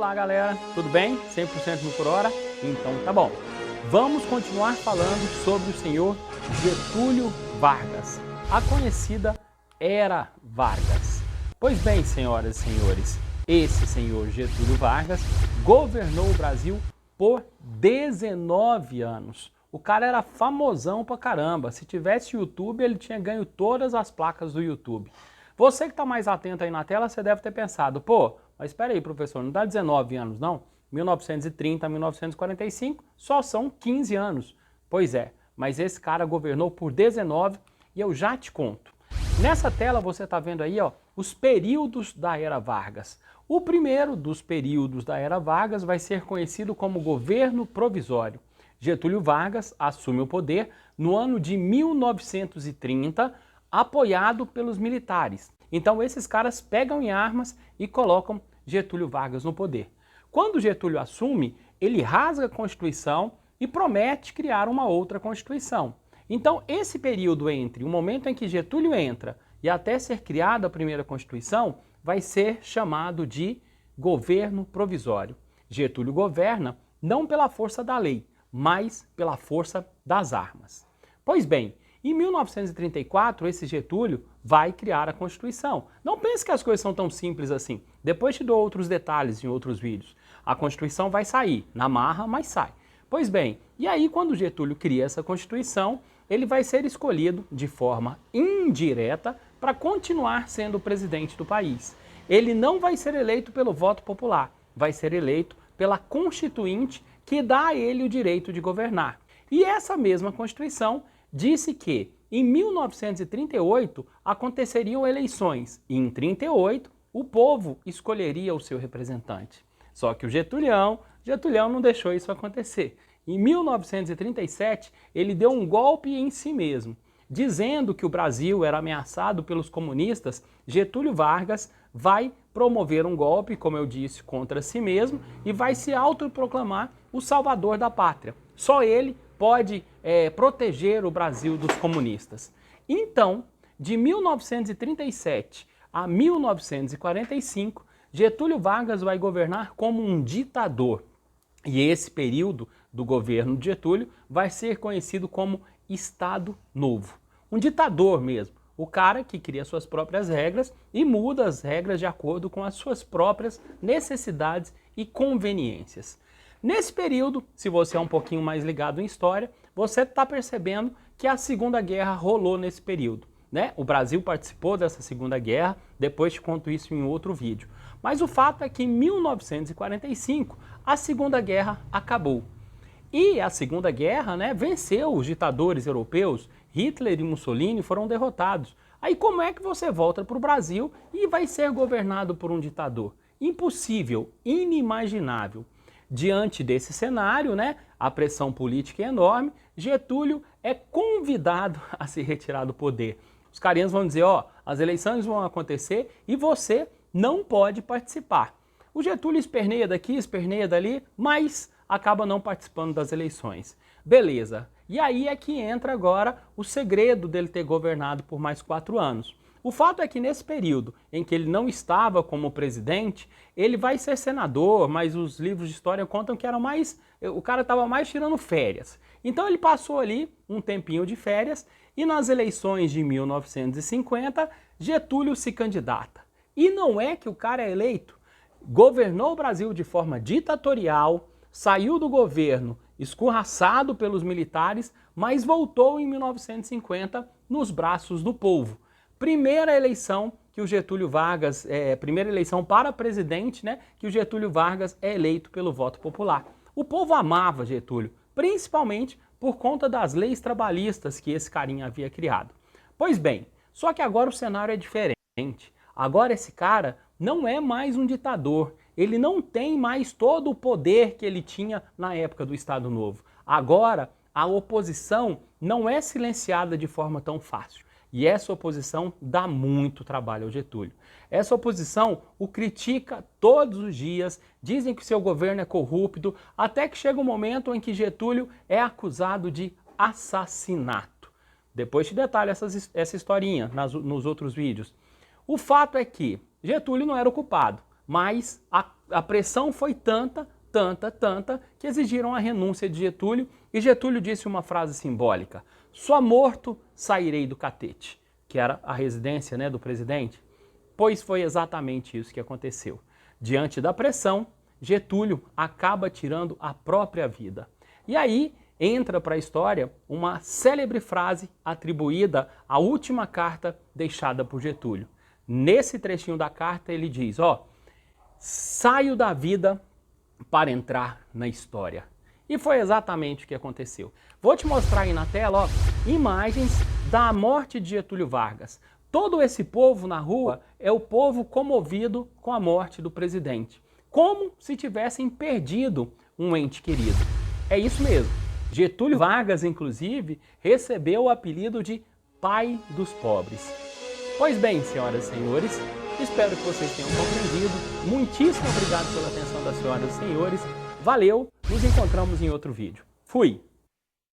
Olá galera, tudo bem? 100% no por hora? Então tá bom. Vamos continuar falando sobre o senhor Getúlio Vargas, a conhecida Era Vargas. Pois bem, senhoras e senhores, esse senhor Getúlio Vargas governou o Brasil por 19 anos. O cara era famosão pra caramba. Se tivesse YouTube, ele tinha ganho todas as placas do YouTube. Você que está mais atento aí na tela, você deve ter pensado, pô, mas espera aí, professor, não dá 19 anos não? 1930 a 1945 só são 15 anos. Pois é, mas esse cara governou por 19 e eu já te conto. Nessa tela você está vendo aí, ó, os períodos da Era Vargas. O primeiro dos períodos da Era Vargas vai ser conhecido como governo provisório. Getúlio Vargas assume o poder no ano de 1930, apoiado pelos militares. Então esses caras pegam em armas e colocam Getúlio Vargas no poder. Quando Getúlio assume, ele rasga a Constituição e promete criar uma outra Constituição. Então esse período entre o momento em que Getúlio entra e até ser criada a primeira Constituição vai ser chamado de governo provisório. Getúlio governa não pela força da lei, mas pela força das armas. Pois bem, em 1934, esse Getúlio vai criar a Constituição. Não pense que as coisas são tão simples assim. Depois te dou outros detalhes em outros vídeos. A Constituição vai sair, na marra, mas sai. Pois bem, e aí quando Getúlio cria essa Constituição, ele vai ser escolhido de forma indireta para continuar sendo o presidente do país. Ele não vai ser eleito pelo voto popular, vai ser eleito pela Constituinte, que dá a ele o direito de governar. E essa mesma Constituição disse que em 1938 aconteceriam eleições e em 1938 o povo escolheria o seu representante. Só que o Getúlio não deixou isso acontecer. Em 1937 ele deu um golpe em si mesmo. Dizendo que o Brasil era ameaçado pelos comunistas, Getúlio Vargas vai promover um golpe, como eu disse, contra si mesmo e vai se autoproclamar o salvador da pátria. Só ele pode proteger o Brasil dos comunistas. Então, de 1937 a 1945, Getúlio Vargas vai governar como um ditador. E esse período do governo de Getúlio vai ser conhecido como Estado Novo. Um ditador mesmo, o cara que cria suas próprias regras e muda as regras de acordo com as suas próprias necessidades e conveniências. Nesse período, se você é um pouquinho mais ligado em história, você está percebendo que a Segunda Guerra rolou nesse período, né? O Brasil participou dessa Segunda Guerra, depois te conto isso em outro vídeo. Mas o fato é que em 1945 a Segunda Guerra acabou. E a Segunda Guerra, né, venceu os ditadores europeus, Hitler e Mussolini foram derrotados. Aí como é que você volta para o Brasil e vai ser governado por um ditador? Impossível, inimaginável. Diante desse cenário, né, a pressão política é enorme, Getúlio é convidado a se retirar do poder. Os carinhas vão dizer, ó, as eleições vão acontecer e você não pode participar. O Getúlio esperneia daqui, esperneia dali, mas acaba não participando das eleições. Beleza. E aí é que entra agora o segredo dele ter governado por mais 4 anos. O fato é que nesse período em que ele não estava como presidente, ele vai ser senador, mas os livros de história contam que o cara estava mais tirando férias. Então ele passou ali um tempinho de férias e nas eleições de 1950, Getúlio se candidata. E não é que o cara é eleito. Governou o Brasil de forma ditatorial, saiu do governo escorraçado pelos militares, mas voltou em 1950 nos braços do povo. Primeira eleição que o Getúlio Vargas, primeira eleição para presidente, né, que o Getúlio Vargas é eleito pelo voto popular. O povo amava Getúlio, principalmente por conta das leis trabalhistas que esse carinha havia criado. Pois bem, só que agora o cenário é diferente. Agora esse cara não é mais um ditador, ele não tem mais todo o poder que ele tinha na época do Estado Novo. Agora a oposição não é silenciada de forma tão fácil. E essa oposição dá muito trabalho ao Getúlio. Essa oposição o critica todos os dias, dizem que seu governo é corrupto, até que chega um momento em que Getúlio é acusado de assassinato. Depois te detalho essa historinha nos outros vídeos. O fato é que Getúlio não era o culpado, mas A pressão foi tanta, que exigiram a renúncia de Getúlio, e Getúlio disse uma frase simbólica: só morto sairei do catete, que era a residência, né, do presidente. Pois foi exatamente isso que aconteceu. Diante da pressão, Getúlio acaba tirando a própria vida. E aí entra para a história uma célebre frase atribuída à última carta deixada por Getúlio. Nesse trechinho da carta ele diz, saio da vida para entrar na história. E foi exatamente o que aconteceu. Vou te mostrar aí na tela, imagens da morte de Getúlio Vargas. Todo esse povo na rua é o povo comovido com a morte do presidente, como se tivessem perdido um ente querido. É isso mesmo. Getúlio Vargas, inclusive, recebeu o apelido de pai dos pobres. Pois bem, senhoras e senhores, espero que vocês tenham compreendido. Muitíssimo obrigado pela atenção das senhoras e senhores. Valeu, nos encontramos em outro vídeo. Fui!